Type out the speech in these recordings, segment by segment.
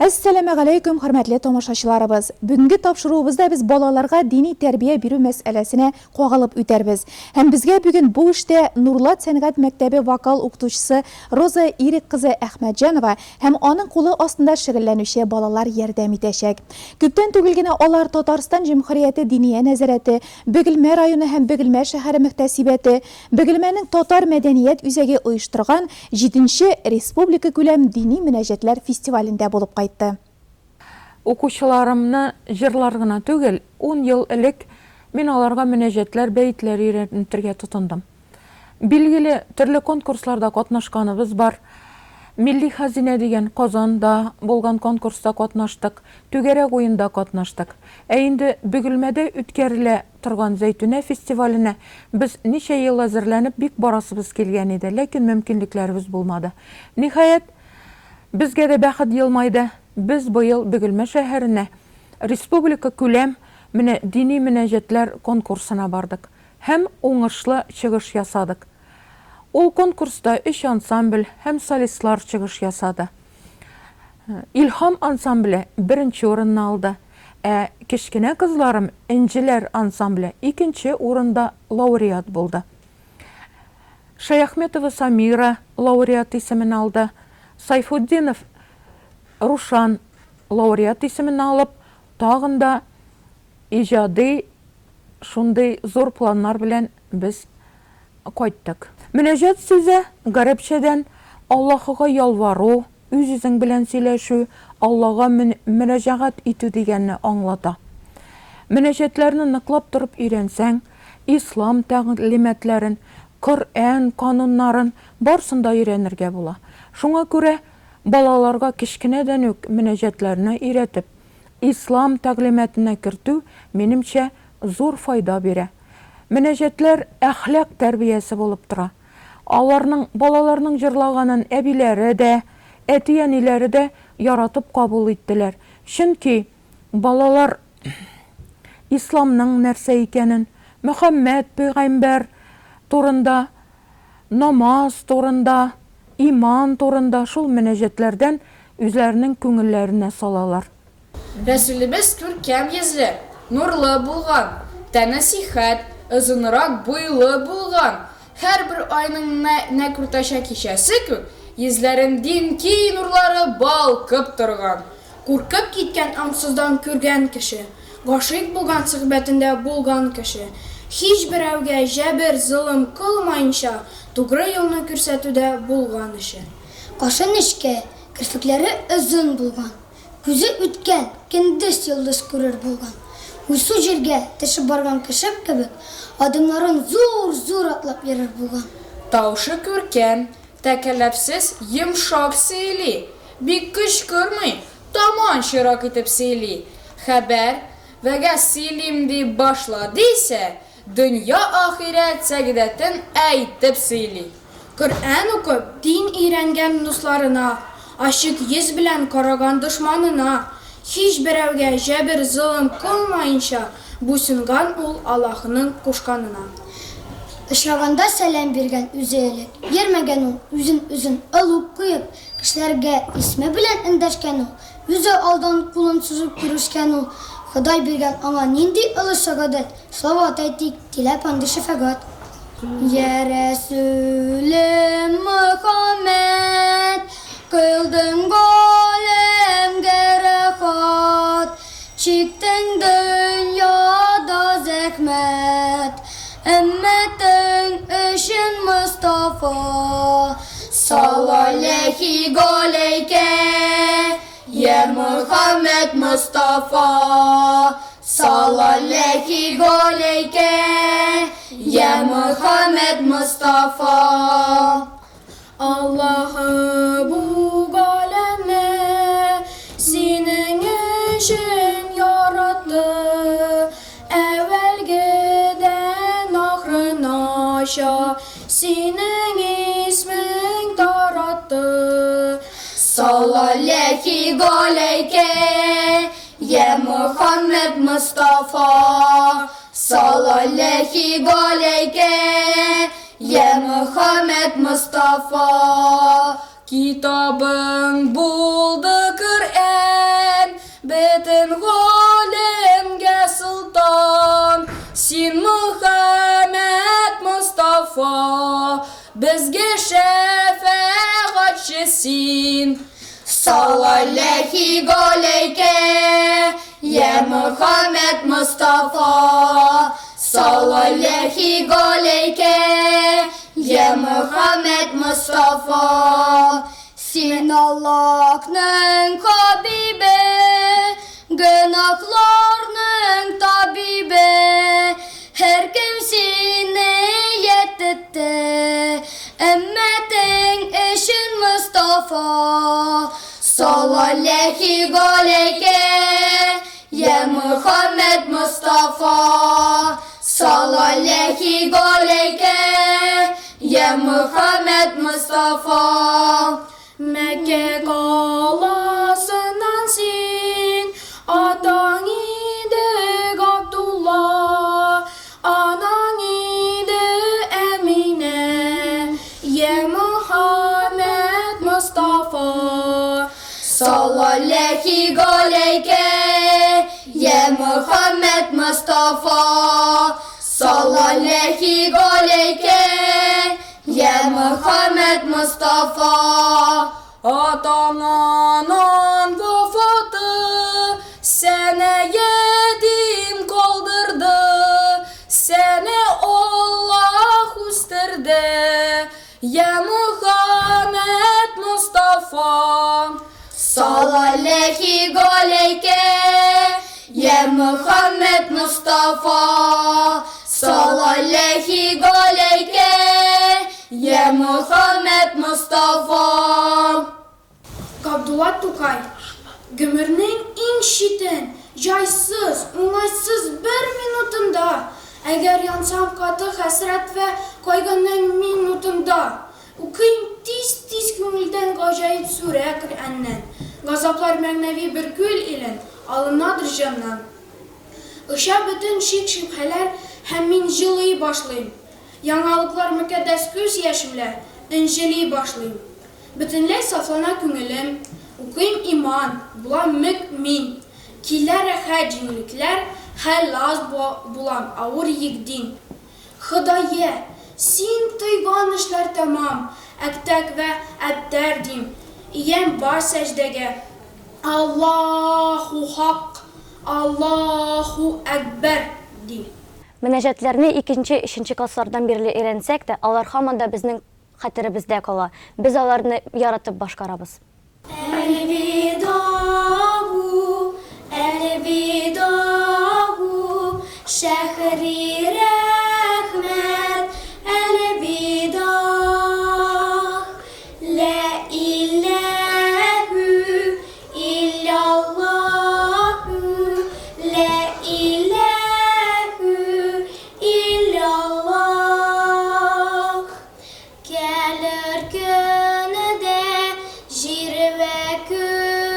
Assalamu alaykum, hörmətli tamaşaçılarыбыз. Бүгінгі тапшыруыбызда biz балаларға dini tərbiyə беру мәсьәләсенә қағылып үтәрбез. Һәм безгә бүген бу эштә Нурлат сәнгать мәктәбе вокал укытучысы Роза Ирек кызы Әхмәтҗанова һәм аның кулы астында шөгыльләнүче балалар ярдәм итәчәк. Күптән түгел генә алар Татарстан Җөмһүрияте Диния нәзарәте, Бөгелмә районы һәм Бөгелмә шәһәре мөхтәсибәте, Бөгелмәнең татар мәдәният үзәге оештырган 7нче республика күләм дини мөнәҗәтләр фестивалендә булып кайтты. Укучыларымны җырлар гына түгел, 10 ел элек мин аларга мөнәҗәтләр, бәйтләр өйрәтергә тотындым. Билгеле, төрле конкурсларда катнашканыбыз бар. Милли хәзинә дигән Казанда булган конкурста катнаштык, Түгәрәк уенда катнаштык. Инде Бөгелмәдә үткәрелә торган Зәйтүнә фестиваленә без ничә ел әзерләнеп бик барасыбыз килгән иде, ләкин мөмкинлекләребез булмады. Ниһаять, безгә дә бәхет елмайды. Biz быел Бөгелмә шәһәренә республика күләм дини мөнәҗәтләр конкурсына бардык һәм уңышлы чыгыш ясадык. Ул конкурста 3 ансамбль һәм солистлар чыгыш ясады. Илһам ансамбле 1нче урынны алды. Кечкенә кызларым Энҗеләр ансамбле 2нче урында лауреат булды. Шаяхметова Самира лауреат исемен алды. Сайфуддинов Рушан лауреат исемен алып, тагында иҗади шундый зур планнар белән без кайттык. Мөнәҗәт сүзе гарәпчәдән Аллаһыга ялвару, үз-үзең белән сөйләшү, Аллага мөнәҗәгать итү дигәнне аңлата. Мөнәҗәтләрне ныклап торып өйрәнсәң, ислам тәгълиматларын, Коръән кануннарын барсында өйрәнергә була. Шуңа күрә балаларга кечкенәдән үк мөнәҗәтләрне өйрәтеп, ислам тәгълиматына кертү минемчә зур файда бирә. Мөнәҗәтләр әхлак тәрбиясе булып тора. Балаларның җырлаганын әбиләре дә, әти-әниләре дә яратып кабул иттеләр. Чөнки балалар исламның нәрсә икәнен, Мөхәммәд пәйгамбәр турында, намаз турында, иман турында шул мөнәҗәтләрдән үзләренең күңелләренә салалар. Рәсүлебез күркәм йөзле, нурлы булган, тәне сихәт, озынрак буйлы булган. Һәрбер айның күртәчә кичәсе күк, йөзләрен динки нурлары балкып торган. Куркып киткән аңсыздан күргән кеше, гашыйк булган сөхбәтендә булган кеше, һич берәүгә җәбер, зулым кылмаенча тугры юлны күрсәтүдә булган ише. Кашын эшкә, керфекләре озын булган, күзе үткән, көндез йолдыз күрер булган. Уйсу җиргә төшеп барган кеше кебек, адымнарын зур-зур атлап йөрер булган. Таушы күркәм, тәкәлләпсез, йомшак сөйли, бик кычкырмый, таман чирак итеп сөйли. Хәбәр вәгазь сөйлим дип башлады исә, дөнья ахирәт сәгъдәтен әйтеп сөйли. Коръән укып, дин өйрәнгән дусларына, ачык йөз белән караган дошманына, һич берәүгә җәбер, зулым кылмаенча буйсынган ул Аллаһының кушканына. Очраганда сәлам биргән үзе элек, йөрмәгән ул үзен алып куеп, кешеләргә исме белән эндәшкән ул, үзе алдан кулын сузып күрешкән ул. Ходай биргән аңа нинди олы сәгадәт, салават әйтик, тиләп анды шәфәгать. Я Рәсүлем Мөхәммәд, кылдың галәмгә рәхәт, чиктең дөньяда зәхмәт, өммәтең өчен Мостафа. Салаллаһи галәйкә, я Мөхәммәд Мостафа. Салаллаһи галәйкә, я Мөхәммәд Мостафа. Аллаһы бу галәмне синең өчен яратты, әвәлгедән ахрынача синең исмең таратты. Салаллаһи галәйкә, я Мөхәммәд Мостафа. Салаллаһи галәйкә, я Мөхәммәд Мостафа. Китабың булды син. Салалейхи галейке, я Мухаммед Мустафа. Салалейхи галейке, я Мухаммед Мустафа. Син Allah'ın Habibi, günahlarının tabibi. Her kim seni yetti, ümmetin eşin Mustafa. Sallallahu aleyke, ya Muhammed Mustafa. Sallallahu aleyke, ya Muhammed Mustafa. Mekke kalasından sin, atan idi Abdullah, anan idi Emine, ya Muhammed Mustafa. Sallallahu aleyke, ya Muhammed Mustafa. Sallallahu aleyke, ya Muhammed Mustafa. Atan anan vefatı sene yedim kaldırdı, seni Allah üstürde, ya Muhammed Mustafa. Sallallahu aleyke, ya Muhammed Mustafa. Sallallahu aleyke, ya Muhammed Mustafa. Abdullah Tukay, gömürünün en şiten, jaysız, unaysız bir minutunda, eğer yansam katı hasret ve kaygının minutunda, okuyayım tiz köngülden gacayip sure Kur'an'dan, gazaplar mevnevi bir gül ile alınnadır candan. Işa bütün şik şüpheler hemin jılıyı başlayayım. Yangalıklar mükaddes göz yaşımla İncil'i başlayayım. Bütünle saflana köngülüm, okuyayım iman, bulan mümin. Kilere həcimlikler, hellaz bulan avur yigdin. Hıdaye, sin tıyganışlar tamam, ektek ve etterdim. İyem bar secdege, Allahu Hak, Allahu Ekber di. Münəccətlərini 2-ci, 3-ci klasslardan biri öyrənsək də, onlar hamında bizning xatirimizdə qala. Biz onları yaratıb başqarabız. Elvidahu, elvidahu, şehri rahmet, elvidah. La ilahe illallahu, la ilahe illallah. Gelir günüde jir ve kül.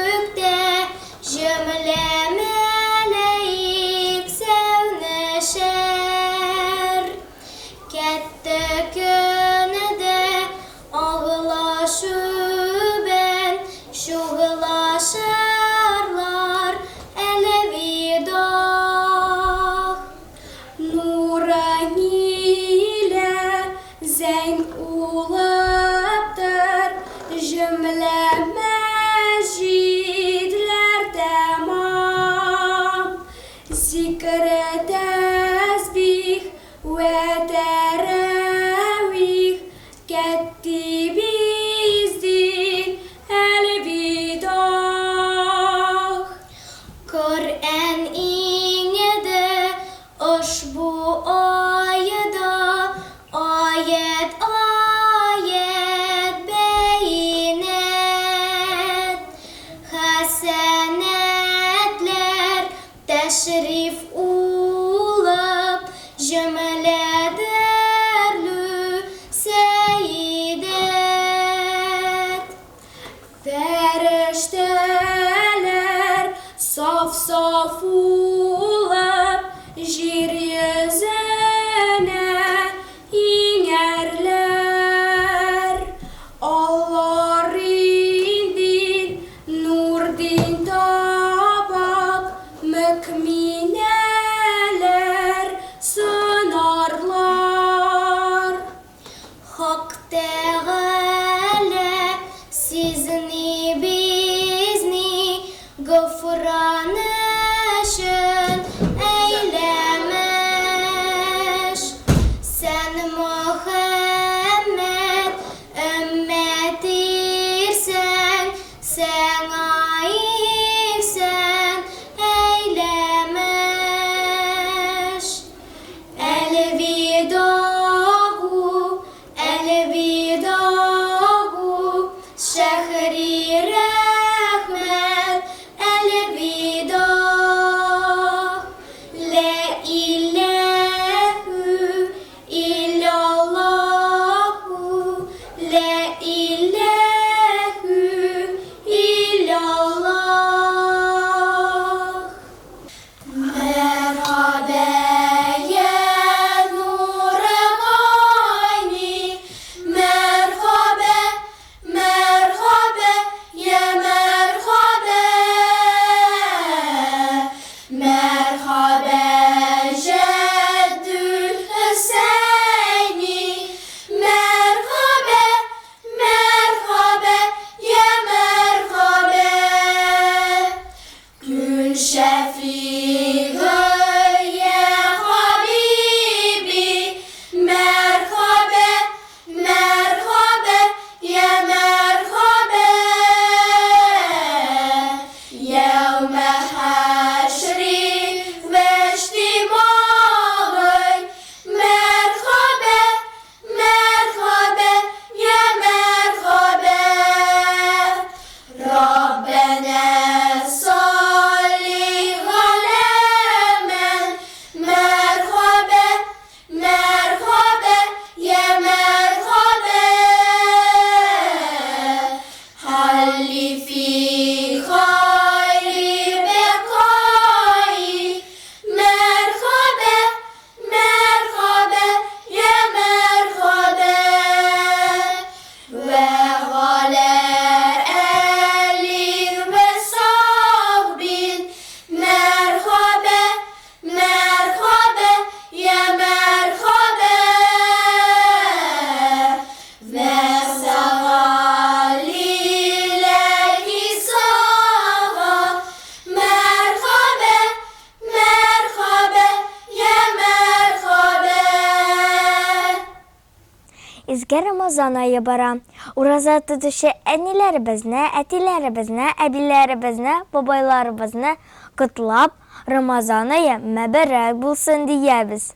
Безгә Рамазан айы бара. Ураза тотучы әниләребезне, әтиләребезне, әбиләребезне, бабайларыбызны котлап, Рамазан айы мәбәрәк булсын диябез.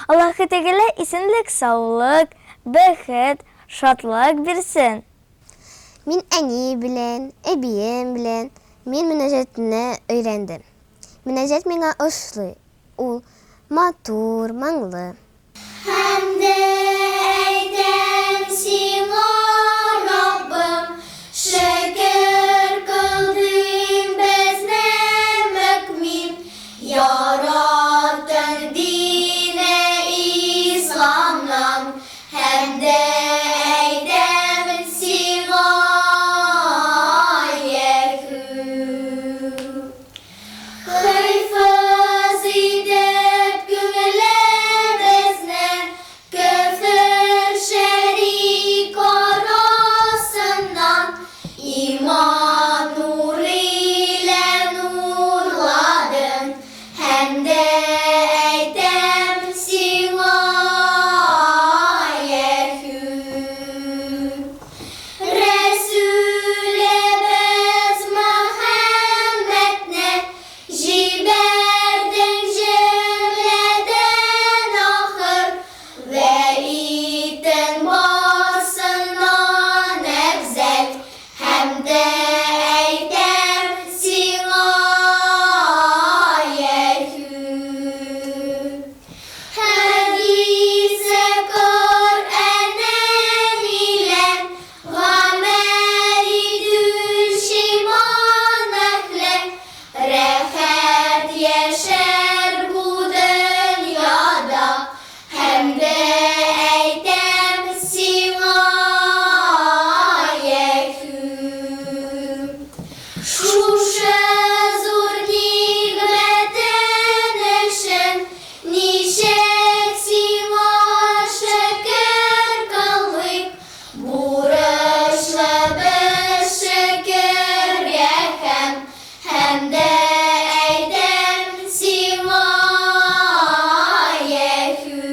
Аллаһы Тәгалә исенлек, саулык, бәхет, шатлык бирсен. Мин әни белән, әбием белән мин мөнәҗәтне өйрәндем. Мөнәҗәт миңа ошлый, ул матур, моңлы. Хәмдә әйтәм сиңа, Раббым, шөкер кылдың безне мөкмин, яраттың дине исламнан. Хәмдә әйтәм сиңа, Яһү. Хайфаз итеп күңелебезне, көфер шәрик арасыннан, иман нуры илә нурладың. Хәмдә әйтәм сиңа, Яһү. Рәсүлебез Мөхәммәдне җибәрдең җөмләдән ахыр, вә итең барсыннан әфзәл. Хәмдә әйтәм сиңа, Яһү. Хәдисә Коръәннән илән, гамәл итүче иман әһле, рәхәт яшәр бу дөньяда. Хәмдә әйтәм сиңа, Яһү. Шушы зур нигъмәтең өчен ничек сиңа шөкер кылыйк. Бурычлыбыз шөкергә һәм хәмдә әйтәм сиңа, Яһү.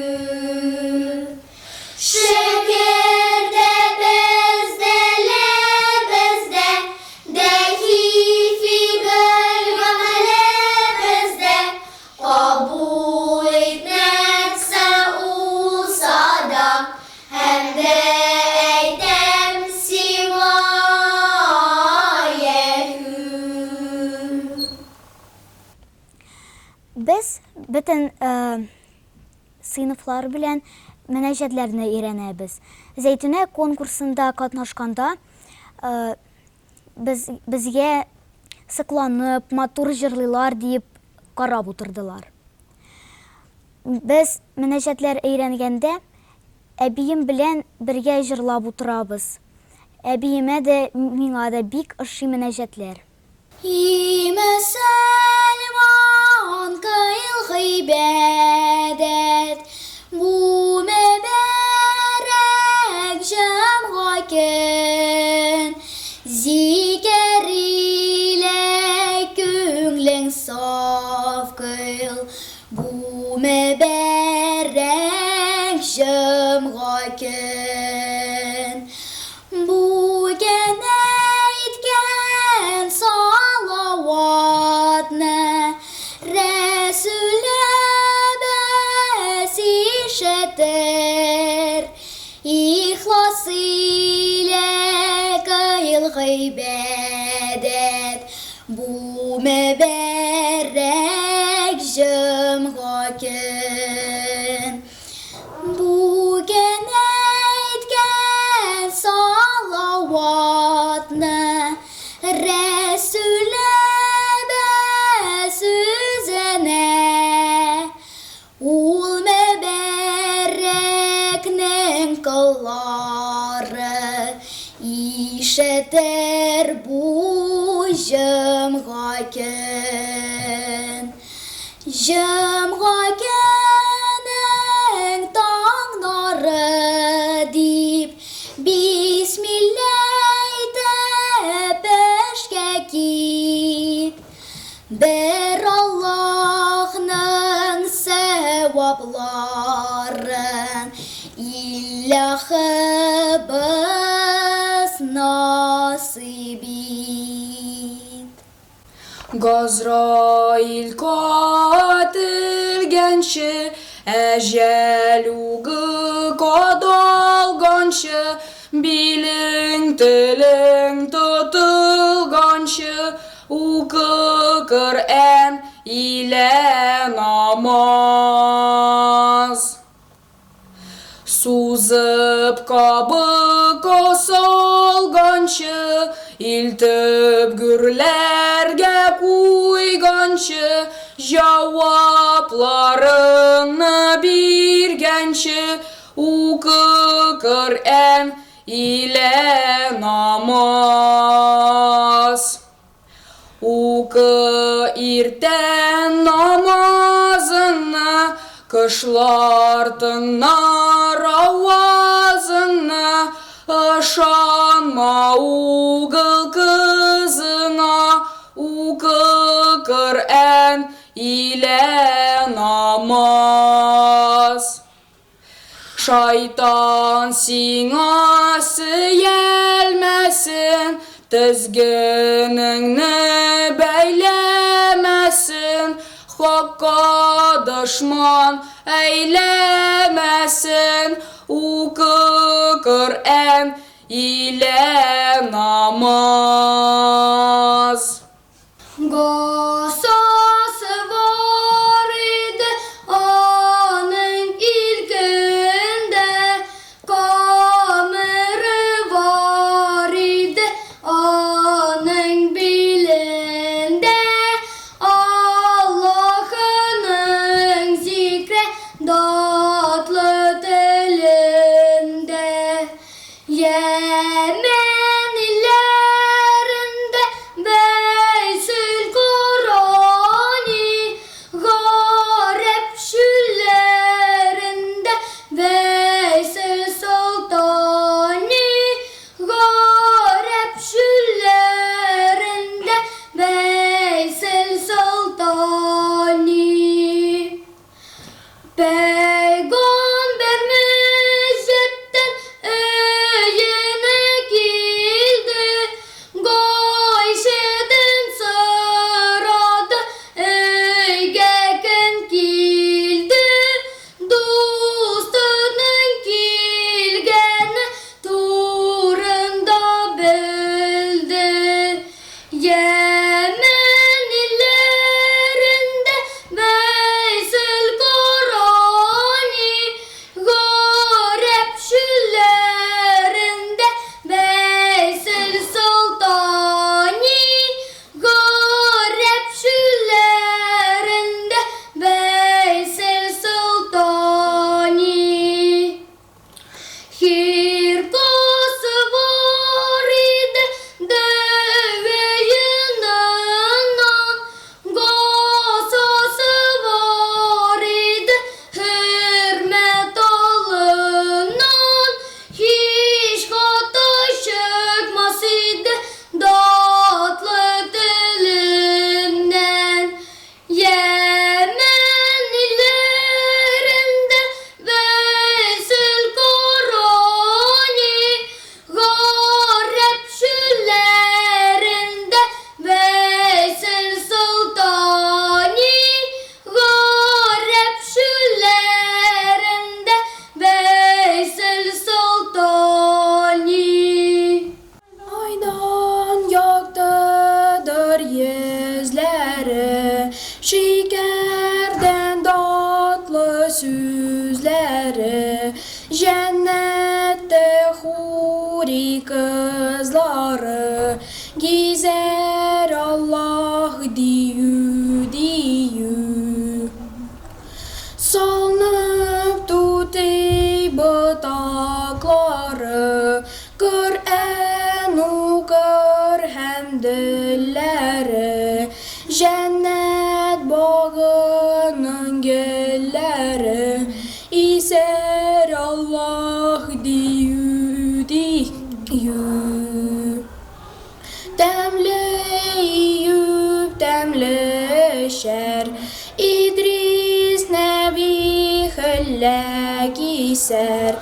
Шөкер дә бездә, ләбездә, дәхи фигыль гамәлебездә, кабул итмәксә ул сада. Хәмдә әйтәм сиңа, Яһү. Без бөтен сыйныфлар белән мөнәҗәтләрне өйрәнәбез. Зәйтүнә конкурсында катнашканда безгә сыкланып, матур җырлыйлар дип карап утырдылар. Без мөнәҗәтләр өйрәнгәндә әбием белән бергә җырлап утырабыз. Әбиемә дә, миңа да бик ошый мөнәҗәтләр. مسلمان kıyıl gıybedet, bu mübarek cemhaken, zikir ile künglin saf kıyıl, bu mübarek cemhaken. Bugün eytken salavatne, Resul'e bes işetir, İhlas ile kıyıl gıybedet, bu mübarek cemhaken. Bugün eytken salavatne, Resul'e bes üzene, ul mübareknin kılları işetir bu cemhaken. Cemhakenin tağları dip, Bismillah deyip eşke git. Bir Allah'ın sevapların İlahımız nasip et. Gazrail katilgençe, ecel uğu kadalgançe, bilin tilin tutulgançe, uğu Kur'an ile namaz. Suzıp kabı kosalgançı, iltip gürlerge kuygançı, cevaplarını birgençi, uku Kur'an ile namaz. Uku irten namazını, kışlar tınlar avazına, ışanma uğul kızına, uku Kur'an ile namaz. Şeytan sinası gelmesin, tizginini beylemesin, Hakka düşman eylemesin, uku Kur'an ile namaz. Gosası var idi onun ilkinde, kamerı var idi onun bilinde, Allah'ın zikre tatlı dilinde. Yemen illerinde Beyzül Kur'ani, garip şüllerinde Veysel Sultani, garip şüllerinde Veysel Sultani. Peygamberimiz jötten öyüne kildi, Gayşe'den sıradı öyge kim kildi, dostunun kilgeni turunda bildi. Yemen illerinde Veysel Kur'ani, garip şüllerinde Veysel Sultani, garip şüllerinde Veysel Sultani. Hirkası var idi deveyinden, gasası var idi hürmet alından, hiç hata çıkmaz idi tatlı dilinden. Yemen illerinde Veysel Kur'ani, garip şüllerinde Veysel Sultani, garip şüllerinde Veysel Sultani. Aydan yaktıdır yüzleri, şekerden tatlı sözleri, cennette huri kızları, gizer Allah diyu diyu. Salınıp tuti batakları, Kur'an okur hem dilleri, cennet bağının gülleri, iser Allah diyu diyu. Demli Eyüp demli şer, İdris Nebi hülle giser,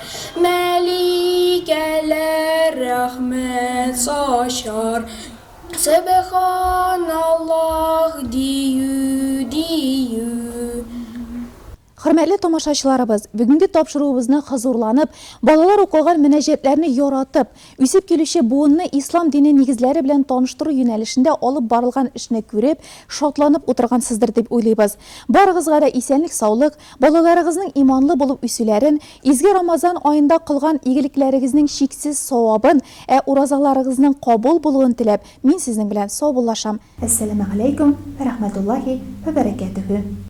рәхмәт сачар. Сәбханаллах дию. Хөрмәтле тамашачыларыбыз, бүгенге тапшыруыбызны хозурланып, балалар укыган мөнәҗәтләрне яратып, үсеп килүче буынны ислам дине нигезләре белән таныштыру юнәлешендә алып барылган эшне күреп, шатланып утыргансыздыр дип уйлыйбыз. Барыгызга да исәнлек, саулык, балаларыгызның иманлы булып үсүләрен, изге Рамазан аенда кылган игелекләрегезнең шиксез савабын, уразаларыгызның кабул булуын теләп, мин сезнең белән саубуллашам. Әссәламу алейкум ва рахматуллаһи ва баракатуһу.